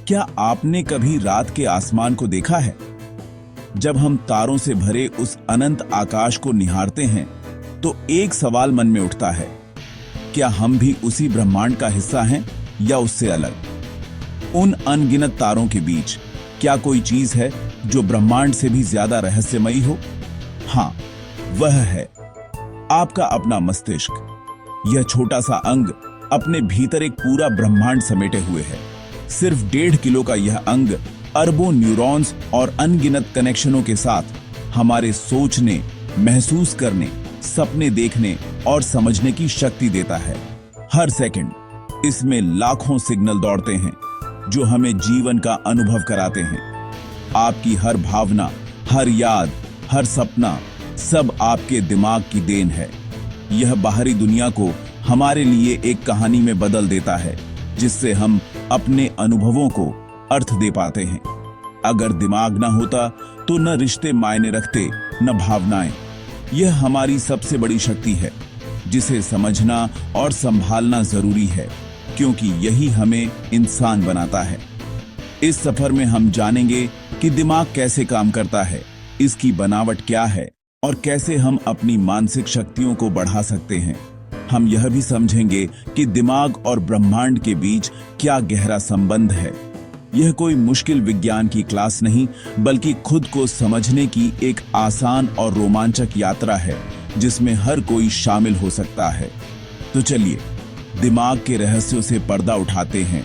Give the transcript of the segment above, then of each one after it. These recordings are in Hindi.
क्या आपने कभी रात के आसमान को देखा है? जब हम तारों से भरे उस अनंत आकाश को निहारते हैं तो एक सवाल मन में उठता है, क्या हम भी उसी ब्रह्मांड का हिस्सा हैं या उससे अलग? उन अनगिनत तारों के बीच क्या कोई चीज है जो ब्रह्मांड से भी ज्यादा रहस्यमयी हो? हाँ, वह है आपका अपना मस्तिष्क। यह छोटा सा अंग अपने भीतर एक पूरा ब्रह्मांड समेटे हुए है। सिर्फ 1.5 किलो का यह अंग अरबों न्यूरॉन्स और अनगिनत कनेक्शनों के साथ हमारे सोचने, महसूस करने, सपने देखने और समझने की शक्ति देता है। हर सेकंड इसमें लाखों सिग्नल दौड़ते हैं जो हमें जीवन का अनुभव कराते हैं। आपकी हर भावना, हर याद, हर सपना सब आपके दिमाग की देन है। यह बाहरी दुनिया को हमारे लिए एक कहानी में बदल देता है जिससे हम अपने अनुभवों को अर्थ दे पाते हैं। अगर दिमाग ना होता तो न रिश्ते मायने रखते, न भावनाएं। यह हमारी सबसे बड़ी शक्ति है जिसे समझना और संभालना जरूरी है, क्योंकि यही हमें इंसान बनाता है। इस सफर में हम जानेंगे कि दिमाग कैसे काम करता है, इसकी बनावट क्या है और कैसे हम अपनी मानसिक शक्तियों को बढ़ा सकते हैं। हम यह भी समझेंगे कि दिमाग और ब्रह्मांड के बीच क्या गहरा संबंध है। यह कोई मुश्किल विज्ञान की क्लास नहीं, बल्कि खुद को समझने की एक आसान और रोमांचक यात्रा है जिसमें हर कोई शामिल हो सकता है। तो चलिए दिमाग के रहस्यों से पर्दा उठाते हैं,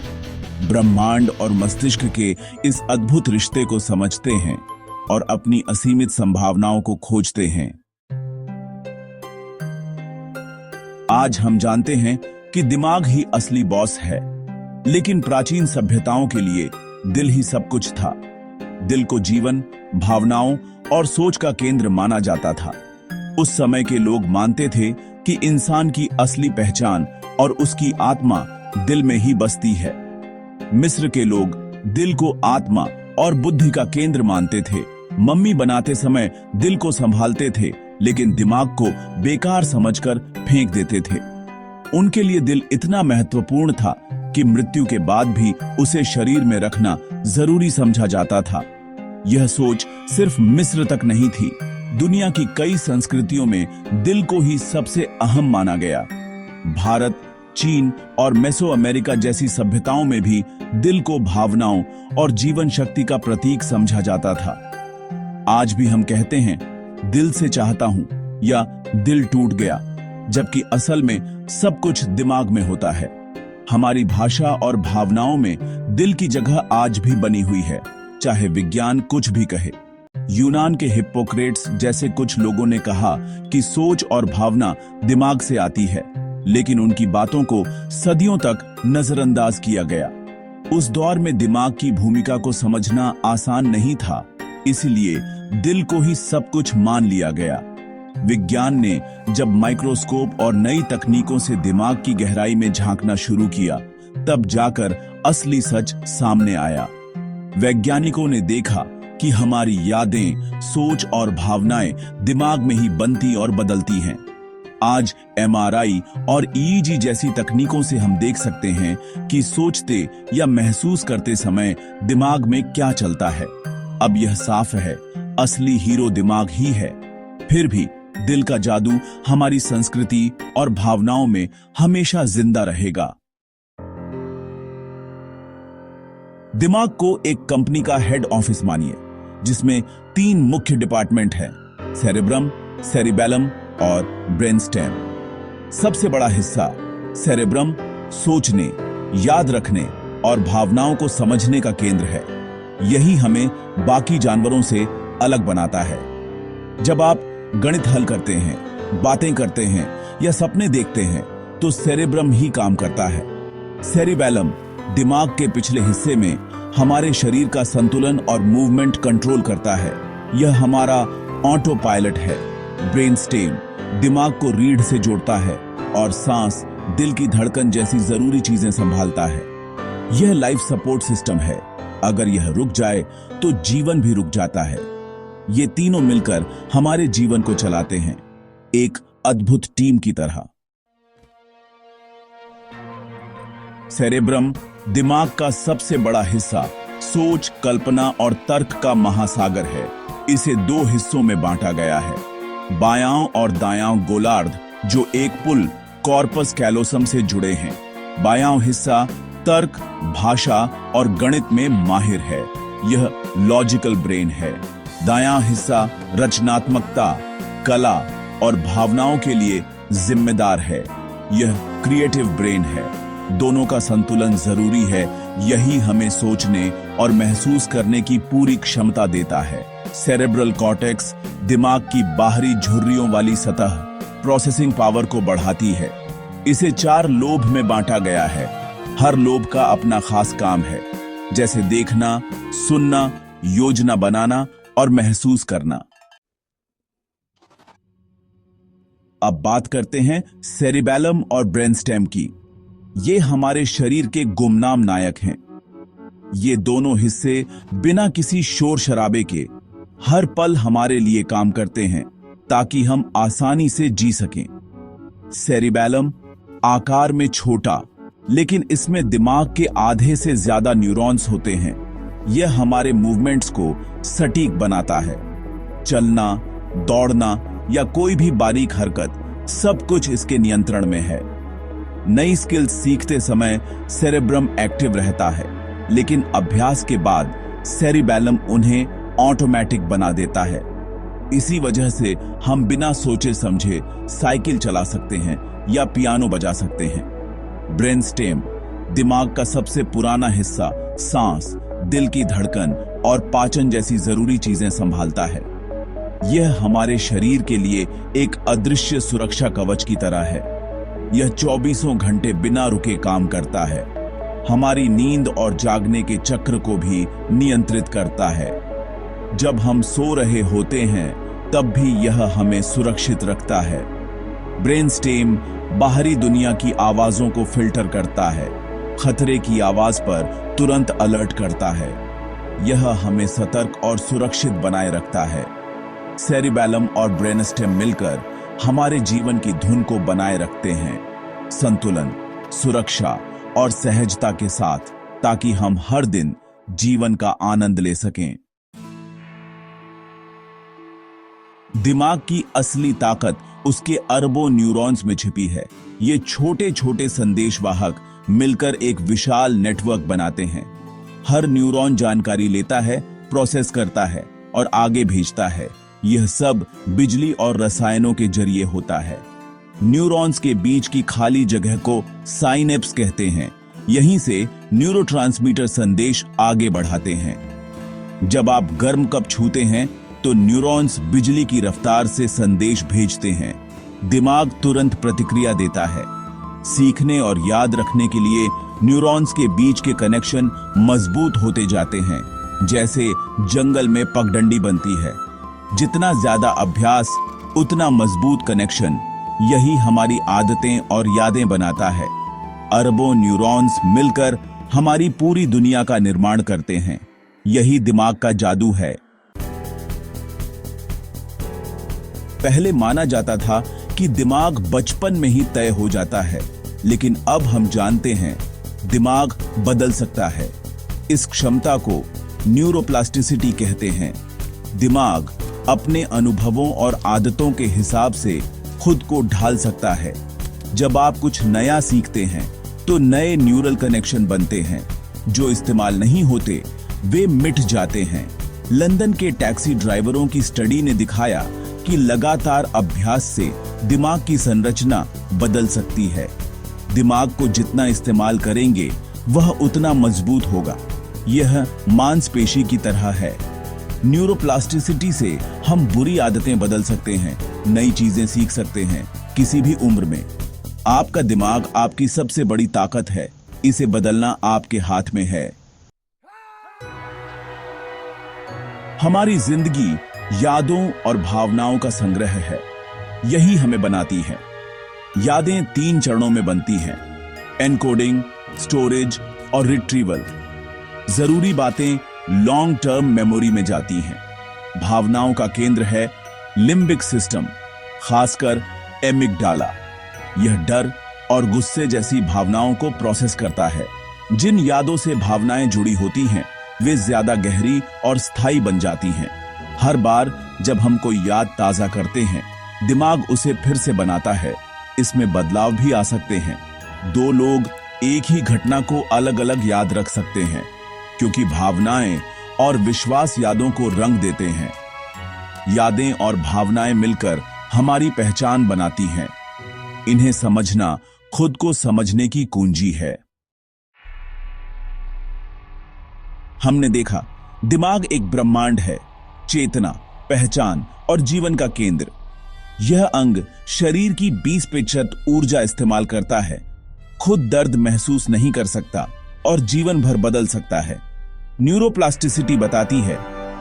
ब्रह्मांड और मस्तिष्क के इस अद्भुत रिश्ते को समझते हैं और अपनी असीमित संभावनाओं को खोजते हैं। आज हम जानते हैं कि दिमाग ही असली बॉस है, लेकिन प्राचीन सभ्यताओं के लिए दिल ही सब कुछ था। दिल को जीवन, भावनाओं और सोच का केंद्र माना जाता था। उस समय के लोग मानते थे कि इंसान की असली पहचान और उसकी आत्मा दिल में ही बसती है। मिस्र के लोग दिल को आत्मा और बुद्धि का केंद्र मानते थे। मम्मी बनाते समय दिल को संभालते थे, लेकिन दिमाग को बेकार समझकर फेंक देते थे। उनके लिए दिल इतना महत्वपूर्ण था कि मृत्यु के बाद भी उसे शरीर में रखना जरूरी समझा जाता था। यह सोच सिर्फ मिस्र तक नहीं थी, दुनिया की कई संस्कृतियों में दिल को ही सबसे अहम माना गया। भारत, चीन और मेसो अमेरिका जैसी सभ्यताओं में भी दिल को भावनाओं और जीवन शक्ति का प्रतीक समझा जाता था। आज भी हम कहते हैं दिल से चाहता हूं या दिल टूट गया, जबकि असल में सब कुछ दिमाग में होता है। हमारी भाषा और भावनाओं में दिल की जगह आज भी बनी हुई है, चाहे विज्ञान कुछ भी कहे। यूनान के हिप्पोक्रेट्स जैसे कुछ लोगों ने कहा कि सोच और भावना दिमाग से आती है, लेकिन उनकी बातों को सदियों तक नजरअंदाज किया गया। उस दौर में दिमाग की भूमिका को समझना आसान नहीं था, इसलिए दिल को ही सब कुछ मान लिया गया। विज्ञान ने जब माइक्रोस्कोप और नई तकनीकों से दिमाग की गहराई में झांकना शुरू किया, तब जाकर असली सच सामने आया। वैज्ञानिकों ने देखा कि हमारी यादें, सोच और भावनाएं दिमाग में ही बनती और बदलती हैं। आज MRI और EEG जैसी तकनीकों से हम देख सकते हैं कि सोचते या महसूस करते समय दिमाग में क्या चलता है। अब यह साफ है, असली हीरो दिमाग ही है। फिर भी दिल का जादू हमारी संस्कृति और भावनाओं में हमेशा जिंदा रहेगा। दिमाग को एक कंपनी का हेड ऑफिस मानिए, जिसमें 3 मुख्य डिपार्टमेंट हैं, सेरेब्रम, सेरिबेलम और ब्रेनस्टेम। सबसे बड़ा हिस्सा सेरेब्रम सोचने, याद रखने और भावनाओं को समझने का केंद्र है। यही हमें बाकी जानवरों से अलग बनाता है। जब आप गणित हल करते हैं, बातें करते हैं या सपने देखते हैं, तो सेरेब्रम ही काम करता है। सेरिबेलम दिमाग के पिछले हिस्से में हमारे शरीर का संतुलन और मूवमेंट कंट्रोल करता है। यह हमारा ऑटो पायलट है। ब्रेनस्टेम दिमाग को रीढ़ से जोड़ता है और सांस, दिल की धड़कन जैसी जरूरी चीजें संभालता है। यह लाइफ सपोर्ट सिस्टम है। अगर यह रुक जाए तो जीवन भी रुक जाता है। ये तीनों मिलकर हमारे जीवन को चलाते हैं, एक अद्भुत टीम की तरह। सेरेब्रम दिमाग का सबसे बड़ा हिस्सा सोच, कल्पना और तर्क का महासागर है। इसे दो हिस्सों में बांटा गया है, बायां और दायां गोलार्ध, जो एक पुल कॉर्पस कैलोसम से जुड़े हैं। बायां हिस्सा तर्क, भाषा और गणित में माहिर है, यह लॉजिकल ब्रेन है। दायां हिस्सा रचनात्मकता, कला और भावनाओं के लिए जिम्मेदार है, यह क्रिएटिव ब्रेन है। दोनों का संतुलन जरूरी है, यही हमें सोचने और महसूस करने की पूरी क्षमता देता है। सेरेब्रल कॉर्टेक्स दिमाग की बाहरी झुर्रियों वाली सतह प्रोसेसिंग पावर को बढ़ाती है। इसे 4 लोब में बांटा गया है। हर लोब का अपना खास काम है, जैसे देखना, सुनना, योजना बनाना और महसूस करना। अब बात करते हैं सेरिबैलम और ब्रेनस्टेम की। ये हमारे शरीर के गुमनाम नायक हैं। ये दोनों हिस्से बिना किसी शोर शराबे के हर पल हमारे लिए काम करते हैं, ताकि हम आसानी से जी सकें। सेरिबैलम आकार में छोटा, लेकिन इसमें दिमाग के आधे से ज्यादा न्यूरॉन्स होते हैं। यह हमारे मूवमेंट्स को सटीक बनाता है। चलना, दौड़ना या कोई भी बारीक हरकत, सब कुछ इसके नियंत्रण में है। नई स्किल्स सीखते समय सेरेब्रम एक्टिव रहता है, लेकिन अभ्यास के बाद सेरिबैलम उन्हें ऑटोमेटिक बना देता है। इसी वजह से हम बिना सोचे समझे साइकिल चला सकते हैं या पियानो बजा सकते हैं। ब्रेनस्टेम दिमाग का सबसे पुराना हिस्सा सांस, दिल की धड़कन और पाचन जैसी जरूरी चीजें संभालता है। यह हमारे शरीर के लिए एक अदृश्य सुरक्षा कवच की तरह है। यह 24 घंटे बिना रुके काम करता है, हमारी नींद और जागने के चक्र को भी नियंत्रित करता है। जब हम सो रहे होते हैं तब भी यह हमें सुरक्षित रखता है। ब्रेनस्टेम बाहरी दुनिया की आवाजों को फिल्टर करता है, खतरे की आवाज पर तुरंत अलर्ट करता है। यह हमें सतर्क और सुरक्षित बनाए रखता है। सेरिबैलम और ब्रेनस्टेम मिलकर हमारे जीवन की धुन को बनाए रखते हैं, संतुलन, सुरक्षा और सहजता के साथ, ताकि हम हर दिन जीवन का आनंद ले सकें। दिमाग की असली ताकत उसके अरबों न्यूरॉन्स में छिपी है। ये छोटे छोटे संदेशवाहक मिलकर एक विशाल नेटवर्क बनाते हैं। हर न्यूरॉन जानकारी लेता है, प्रोसेस करता है और आगे भेजता है। यह सब बिजली और रसायनों के जरिए होता है। न्यूरॉन्स के बीच की खाली जगह को साइनेप्स कहते हैं। यहीं से न्यूरोट्रांसमीटर संदेश आगे बढ़ाते हैं। जब आप गर्म कप छूते हैं तो न्यूरॉन्स बिजली की रफ्तार से संदेश भेजते हैं। दिमाग तुरंत प्रतिक्रिया देता है। सीखने और याद रखने के लिए न्यूरॉन्स के बीच के कनेक्शन मजबूत होते जाते हैं, जैसे जंगल में पगडंडी बनती है। जितना ज्यादा अभ्यास, उतना मजबूत कनेक्शन। यही हमारी आदतें और यादें बनाता है। अरबों न्यूरॉन्स मिलकर हमारी पूरी दुनिया का निर्माण करते हैं। यही दिमाग का जादू है। पहले माना जाता था कि दिमाग बचपन में ही तय हो जाता है, लेकिन अब हम जानते हैं दिमाग बदल सकता है। इस क्षमता को न्यूरोप्लास्टिसिटी कहते हैं। दिमाग अपने अनुभवों और आदतों के हिसाब से खुद को ढाल सकता है। जब आप कुछ नया सीखते हैं तो नए न्यूरल कनेक्शन बनते हैं। जो इस्तेमाल नहीं होते वे मिट जाते हैं। लंदन के टैक्सी ड्राइवरों की स्टडी ने दिखाया कि लगातार अभ्यास से दिमाग की संरचना बदल सकती है। दिमाग को जितना इस्तेमाल करेंगे वह उतना मजबूत होगा। यह मांसपेशी की तरह है। न्यूरोप्लास्टिसिटी से हम बुरी आदतें बदल सकते हैं, नई चीजें सीख सकते हैं किसी भी उम्र में। आपका दिमाग आपकी सबसे बड़ी ताकत है। इसे बदलना आपके हाथ में है। हमारी जिंदगी यादों और भावनाओं का संग्रह है। यही हमें बनाती है। यादें 3 चरणों में बनती हैं: एनकोडिंग, स्टोरेज और रिट्रीवल। जरूरी बातें लॉन्ग टर्म मेमोरी में जाती हैं। भावनाओं का केंद्र है लिम्बिक सिस्टम, खासकर एमिगडाला। यह डर, और गुस्से जैसी भावनाओं को प्रोसेस करता है। जिन यादों से भावनाएं जुड़ी होती हैं, वे ज्यादा गहरी और स्थायी बन जाती हैं। हर बार जब हम कोई याद ताजा करते हैं, दिमाग उसे फिर से बनाता है। इसमें बदलाव भी आ सकते हैं। दो लोग एक ही घटना को अलग अलग याद रख सकते हैं, क्योंकि भावनाएं और विश्वास यादों को रंग देते हैं। यादें और भावनाएं मिलकर हमारी पहचान बनाती हैं। इन्हें समझना खुद को समझने की कुंजी है। हमने देखा, दिमाग एक ब्रह्मांड है, चेतना, पहचान और जीवन का केंद्र। यह अंग शरीर की 20% ऊर्जा इस्तेमाल करता है, खुद दर्द महसूस नहीं कर सकता और जीवन भर बदल सकता है। न्यूरोप्लास्टिसिटी बताती है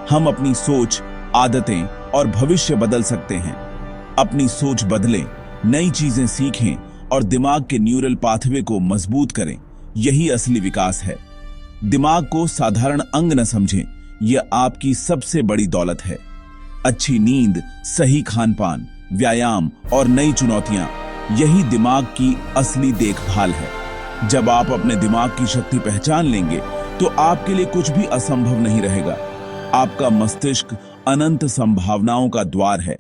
हम अपनी सोच, आदतें और भविष्य बदल सकते हैं। अपनी सोच बदलें, नई चीजें सीखें और दिमाग के न्यूरल पाथवे को मजबूत करें। यही असली विकास है। दिमाग को साधारण अंग न समझें, यह आपकी सबसे बड़ी दौलत है। अच्छी नींद, सही खानपान, व्यायाम और नई चुनौतियां, यही दिमाग की असली देखभाल है। जब आप अपने दिमाग की शक्ति पहचान लेंगे, तो आपके लिए कुछ भी असंभव नहीं रहेगा। आपका मस्तिष्क अनंत संभावनाओं का द्वार है।